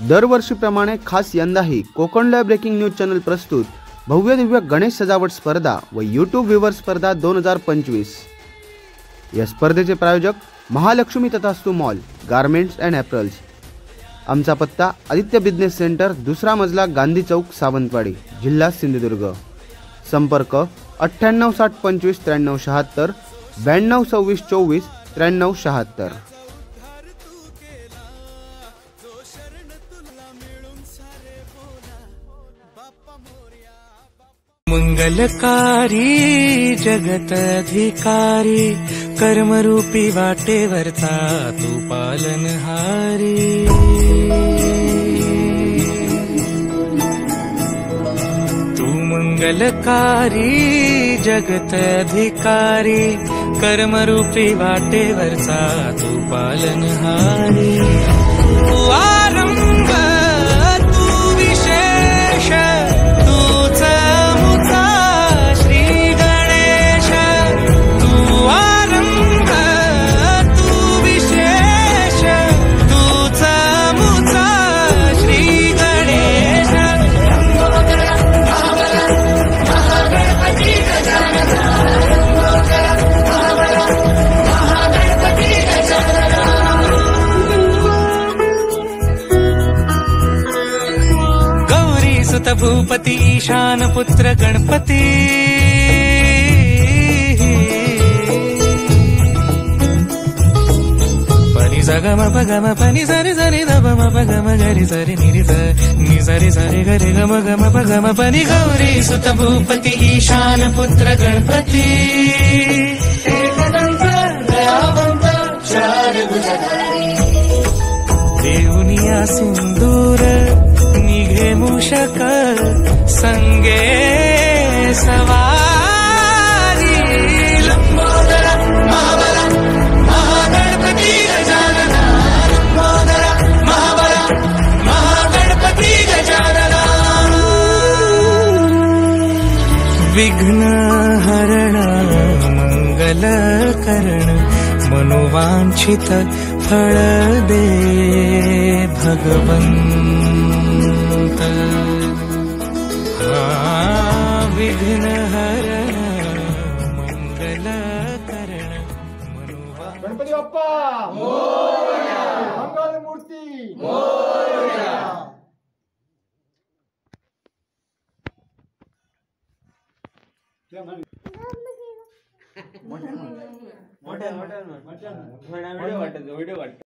दरवर्षीप्रमाणे खास यंदाही कोकणला ब्रेकिंग न्यूज चॅनल प्रस्तुत भव्य दिव्य गणेश सजावट स्पर्धा व यूट्यूब व्ह्यूवर स्पर्धा 2025। या स्पर्धेचे प्रायोजक महालक्ष्मी तथास्तु मॉल गारमेंट्स अँड ॲपरल्स। आमचा पत्ता आदित्य बिझनेस सेंटर, दुसरा मजला, गांधी चौक, सावंतवाडी, जिल्हा सिंधुदुर्ग। संपर्क 98 60 25 93 76 92 26 24 93 76। मंगलकारी जगत अधिकारी, कर्मरूपी वाटेवरचा तू पालनहारी। तू मंगलकारी जगत अधिकारी, कर्मरूपी वाटेवरचा तू पालनहारी। तू आरंभ तू विशेष, तूच मुचा श्री गणेश। तू आरंभ तू विशेष, तूच मुचा श्री गणेश। सुत भूपति ईशान पुत्र गणपति, पनि सगम पगम पनि सरि सरि दम पगम गरि सरि निरि नि सरि सरि गरि गम गम पगम पनि। गौरी सुत भूपति ईशान पुत्र गणपति, देवनिया सिंदूर निघे मूषक, संगे सवारी। लंबोदर महाबला महागणपती गजानना, लंबोदर महाबला महागणपती गजानना। विघ्न हरण मंगल करण, मनोवांछित फळ दे भगवंत। विघ्न हरण मंगल करण, गणपती बाप्पा मोरया, मंगल मूर्ती मोरया। मोठ्या व्हिडिओ वाटत